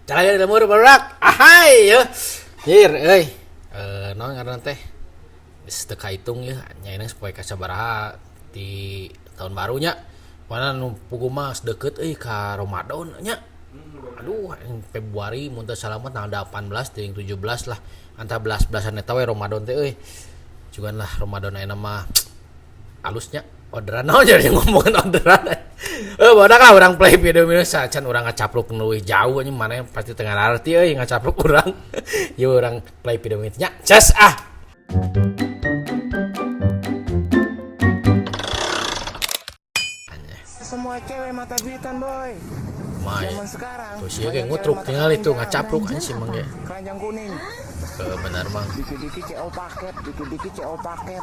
Calaya di lemur barudak. Ahai ya. Hir euy. Naon ngaranna teh? Geus teu kahitung ya. Nyaina supaya kasabaraha di tahun barunya. Mana nu pugu mah deukeut euy ka Ramadan nya. Aduh, Februari mun teu salamet tanggal 18 jeung 17 lah. Anta belas-belasan eta we Ramadan teh euy. Cugan lah Ramadan ayeuna mah alusnya orderan naon jadi ngomongin orderan. Bodak lah urang play video ini sacan urang ngacapluk leuwih jauh anjing mana pasti tengah arti euy ngacapluk urang. Ieu urang play video ini nya. Ces ah. Semua cewek mata duitan boy. Zaman sekarang. Tuh sih kayak ngutruk tinggal itu ngacapluk anjing sih mang ge. Keranjang kuning. Benar mang. Dikit-dikit CO paket, dikit-dikit CO paket.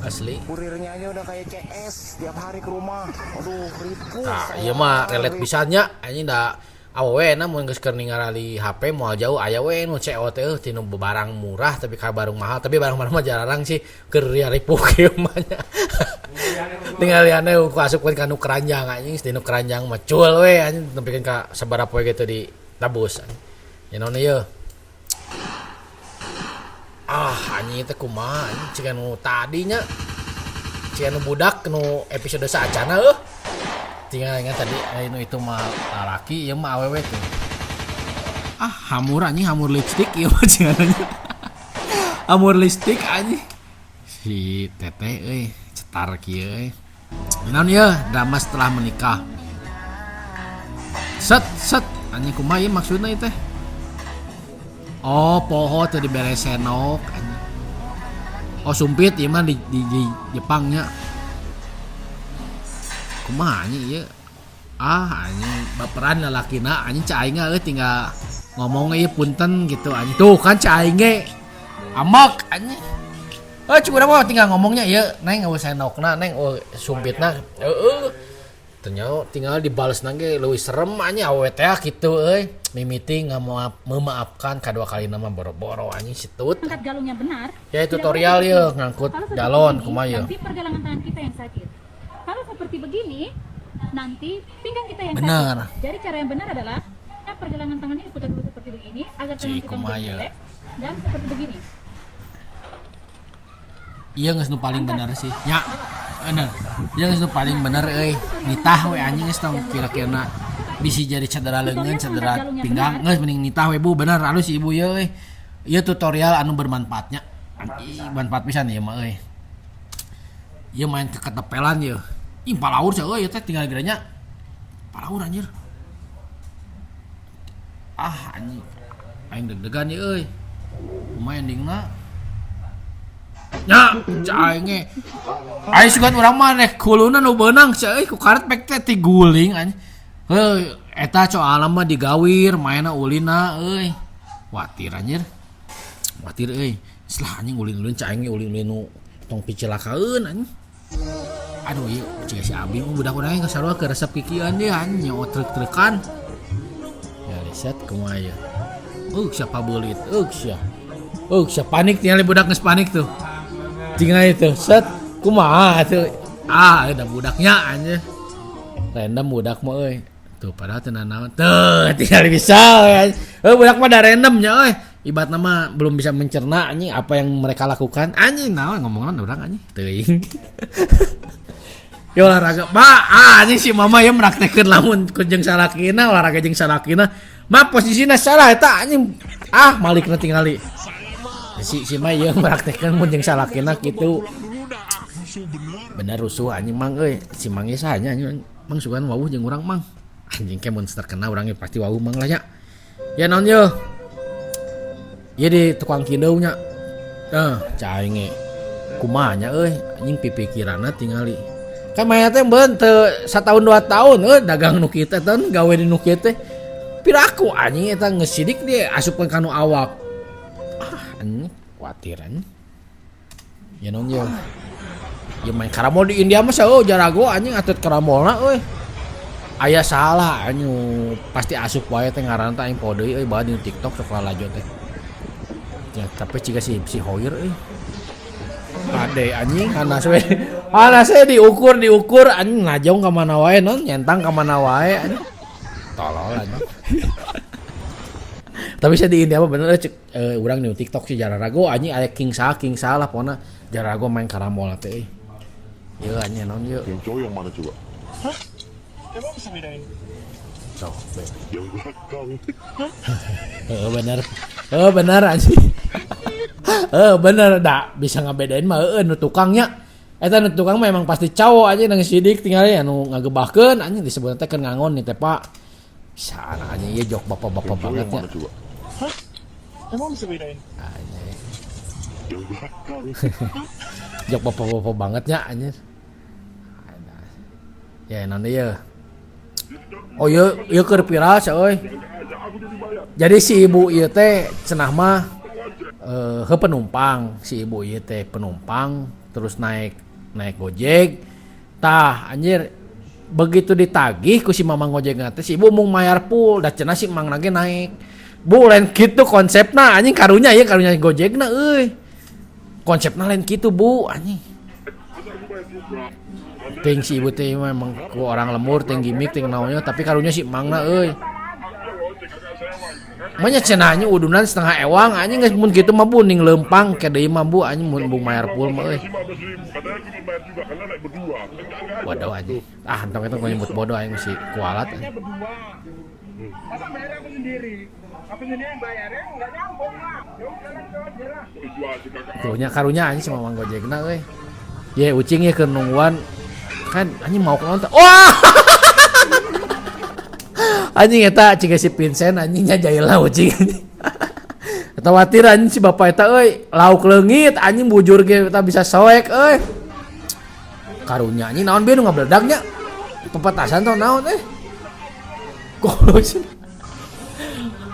Asli. Kurirnya aja udah kayak CS tiap hari ke rumah. Aduh, ribu. Nah, iya mah relet pisannya anjing da awewe na mun geus keur ningali HP moal jauh aya we nu CO teh tinu barang murah tapi ka barang mahal tapi barang-barang mah jarang sih keur ripuh kieu mah nya. Tinggal liane ku asupkeun ka nu keranjang anjing tinu keranjang mah cul we anjing tempikeun ka sabaraha poe gitu di tabus. Ya naon ieu? Anjing teh kumaha anjing cika nu tadinya cika nu budak nu episode saacana tinggal ingat tadi nu itu mah laki ieu mah awewe tuh. Hamur anjing hamur lipstick ieu mah cenah. Hamur lipstick anjing. Si teteh euy cetar kieu euy. Naon ieu drama setelah menikah. Set anjing kumaha ieu maksudna ieu teh? Poho teh diberes senok anjing. Sumpit ieu mah di Jepangnya. Kumaha anjing ieu? Anjing baperan lalakina anjing cai aing tinggal ngomong ieu punten gitu anjing. Tuh kan cai aing ge amak anjing. Cuma mah tinggal ngomongnya ieu neng eueuh senokna neng sumpitna ternyata tinggal dibalesna ge leuwih serem anjing awewe teh kitu euy. Mimiti memaafkan kadua kali nama boro-boro anjing situt. Angkat galungnya benar. Ya tutorial ya ngangkut galon kumaha ya. Nanti pergelangan tangan kita yang sakit. Kalau seperti begini, nanti pinggang kita yang benar. sakit. Jadi cara yang benar adalah pergelangan tangannya diputar dulu seperti begini agar tangan kita menjadi relax dan seperti begini. Iya geus nu paling benar sih. Nya. Bener. Iya geus nu paling bener euy. Nitah we anjing geus tong kira-kira bisi jadi cedera leungeun, cedera pinggang, geus mending nitah we Bu, bener alus si ibu ieu euy. Ieu tutorial anu bermanfaatnya. Manfaat pisan ieu mah euy. Ieu main keketepelan ieu. Palaur cenah euy teh tinggal geranya. Palaur anjir. Anjing. Aing deg-degan ieu euy. Kumaha endingna? Nya, cai ge. Ai sugan urang mah rek kuluna nu beunang euy ku karet pek teh ti guling anjing. Heuh, eta coalna mah digawir, mainna ulina euy. Watir anjir. Watir euy. Selah anjing ulin-ulin cai ge ulin-ulin nu tong picilakaeun anjing. Aduh ieu cing si Abi budak-budak geus sarua ke resep kikian dia anjing nyawa trek-trekan. Ya riset kumaha ieu. Siapa beulit? Siapa panik tinggal budak geus panik tuh. Tinggal itu set kumaha tuh. Ada budaknya anjir. Random budak mah euy. Tuh padahal teu naon. Tuh tinggal bisa euy. Budak mah da random nya euy. Ibaratna mah belum bisa mencerna anjing apa yang mereka lakukan. Anjing naon ngomongan urang anjing. Teuing. Yo olahraga. Anjing si mama ye praktekeun lamun ku jeung salakina olahraga jeung salakina. Mah posisina salah eta anjing. Malikna tingali. Si mah ye praktekeun mun jeung salakina kitu. Bener rusuh anjing mang euy. Si mang ge saha nya anjing. Mang sugan wawuh jeung urang mang. Anjing ke mun terkena urang ge pasti wawuh mang lah nya. Ya naon ye? Ieu di tukang kindeu nya. Cai ge. Kumaha nya euy? Anjing pipikiranna tingali. Kan maya teh beun teu satahun 2 tahun dagang nu kitu teh gawe di nu kitu teh. Piraku anjing eta geus sidik dia asupkeun ka nu awak. Anjing kuatiran. Ya naon ye? Ya main karamol di India mah jarago anjing atlet karamolna euy. Aya salah anjing pasti asup wae teh ngaranna teh aing poe deui euy bae di TikTok sok lalajo teh. Ya tapi ciga si Hoir euy. Ade anjing hanas we. Hanas diukur anjing ngajong ka mana wae non nyentang ka mana wae anjing. Tolol anjing. Tapi saya di India mah bener cek urang di TikTok si Jararago anjing aya king salah pokona Jararago main karambola teh. Ieu anjing naon ieu? Yang cowok yang mana coba? Emang bisa bedain? Sok. Yang belakang. Bener. Bener anjing. Bener dah bisa ngabedain mah nu tukangnya. Eta nu tukang mah emang pasti cowok anjing nang sidik tinggal anu ngagebahkeun anjing disebutna teh keur ngangon nih teh Pak. Sana anjing ieu jok bapak-bapak Yang cowok banget yang nya. mana coba? Emang bisa bedain? Anjing. Yang belakang. Jok bapak-bapak banget nya anjing. Ya nanti ya. Oh ieu keur viral euy. Jadi si ibu ieu teh cenah mah penumpang, si ibu ieu teh penumpang terus naik Gojek. Tah anjir begitu ditagih ku si mamang Gojek teh si ibu mung mayar full da cenah si mang lagi naik. Bu lain kitu konsepna anjing karunya Gojekna euy. Konsepna lain kitu Bu anjing. Ting si ibu teh memang ku orang lemur ting gimmick ting naonnya tapi karunya si mangna euy. Manya cenahnya udunan setengah ewang anjing geus mun kitu mah Bu ning lempang ke deui mah Bu anjing mun bung mayar full mah euy. Waduh anjing. Ah entong itu nyebut bodoh anjing si kualat. Berdua. Masa bayarnya aku sendiri? Aku sendiri yang bayarnya nggak nyambung lah. Tuhnya karunya anjing sama Mang Gojekna euy. Ye ucing ye keur nungguan kan anjing mau ke nonton. Wah! Anjing eta ciga si Vincent anjingnya jahilna ucing anjing. Eta watir anjing si bapak eta euy, lauk leungit anjing bujur ge eta bisa soek euy. Karunya anjing naon bieu nu ngabledagnya? Pepetasan teh naon Goblok sih.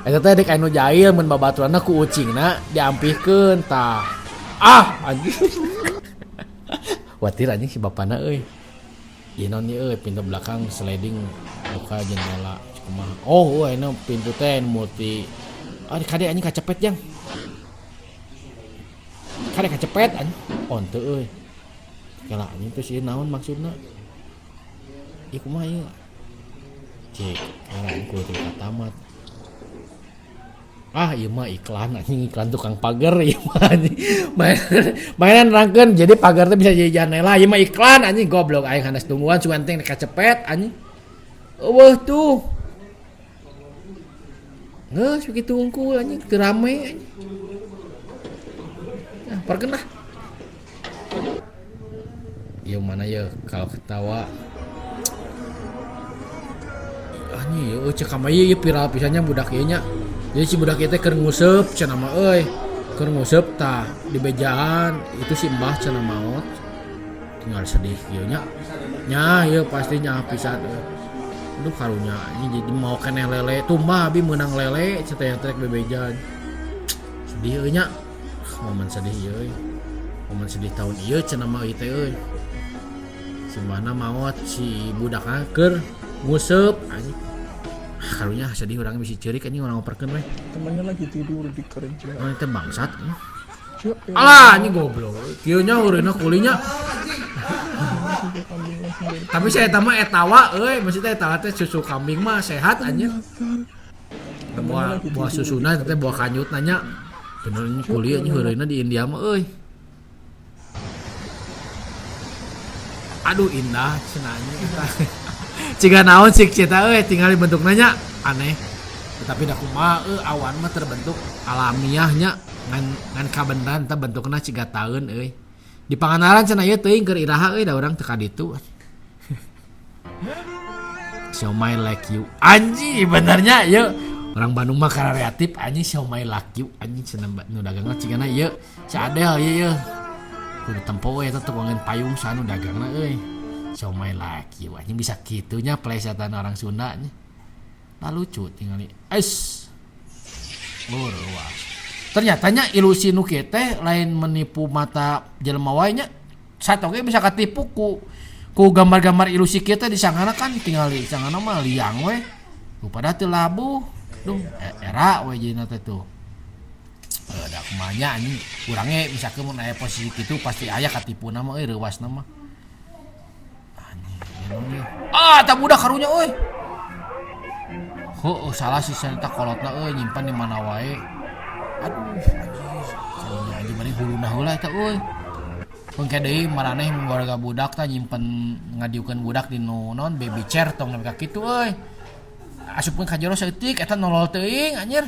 Eta teh dek anu jahil mun babaturanna ku ucingna diampihkeun tah. Ah anjing. Watir anjing si bapana euy. Ieu naon ieu pintu belakang sliding buka jendela kumaha. Oh euy pintu teh multi. Kade anjing kacepet jang. Kade kacepet anjing. On teu euy. Kala anjing teh ieu naon maksudna? Ieu kumaha ieu? Cek, kala anjing kudu tamat. Ieu mah iklan anjing iklan tukang pagar ieu mah anjing. Mainan rangkeun jadi pagar teh bisa jadi jendela. Ieu mah iklan anjing goblok aing hanes tungguan cuman teh kacepet anjing. Eueuh tuh. Geus begitu unggul anjing teu rame anjing. Nah, perkeun dah. Ieu mana ya kalau ketawa. Anjing ieu cek ka ieu viral pisannya budak ieu nya. Jadi si budak ieu teh keur nguseup cenah mah euy. Keur nguseup tah di bejaan itu si Mbah cenah maot. Tinggal sedih ieu nya. Nya ieu pasti nya pisan euy. Aduh karunya ini jadi mau keneh lele tumbah abi menang lele cenah teh bebejaan. Sedih euy nya. Momen sedih ieu. Momen sedih tahun ieu cenah mah ieu teh euy. Si Mbahna maot si budakna keur nguseup anjing. Karunya sedih orang bisa cerik anjing orang operkeun we. Temannya lagi tidur di kerja. Oh itu bangsat. Alah anjing goblok. Kieu nya urina kulinya. Tapi saya eta mah etawa euy, maksudnya etawa teh susu kambing mah sehat anjing. Buah susuna teh buah kanyut nanya. Bener kuliah anjing heureuina di India mah euy. Aduh indah cenah anjing eta. Ciga naon sih cita tinggal dibentuk nanya aneh tapi dah kumaha awan mah terbentuk alamiahnya ngan kabeneran teh bentukna ciga taeun di Pangandaran cenah ieu teuing keur iraha da urang teu ka ditu. Siomay like you anjing benernya ieu orang Bandung mah kreatif anjing siomay like you anjing cenah nu dagangna cigana ieu si Adel ieu kudu tempo we eta tuangan payung sanu dagangna Siomay lagi, anjing bisa gitunya plesetan orang Sunda nya. Nah lucu tinggal luas. Ternyatanya ilusi nu kieu teh lain menipu mata jelema wae nya. Satoge bisa katipu ku gambar-gambar ilusi kieu teh disangana kan tinggal di sangana mah liang we. Lu pada teu labuh. Duh, era we jina teh tuh. Da kumanya anjing urang ge misalkeun mun aya posisi kitu pasti aya katipuna mah reuasna mah. Tak budak karunya euy. Oh, salah sih saya tak kolotna nyimpan di mana wae. Aduh, anjing. Anjing mending huluna heula eta euy. Pun deui maraneh warga budak tah nyimpen ngadiukeun budak di non baby chair tong nepi ka kitu euy. Asupkeun ka jero saeutik eta nolol teuing anjir.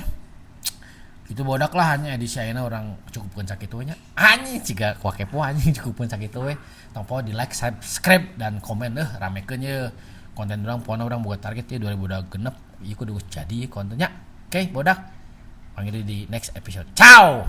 Itu bodak lah hanya edisi ayeuna orang cukupkeun sakitu nya. Anjing ciga kuah kepo anjing cukupkeun sakitu we. Tong poe di like, subscribe dan komen ramekeun ye. Konten urang pokona urang boga target ye 2026 ieu kudu jadi kontennya. Oke, bodak. Panggil di next episode. Ciao.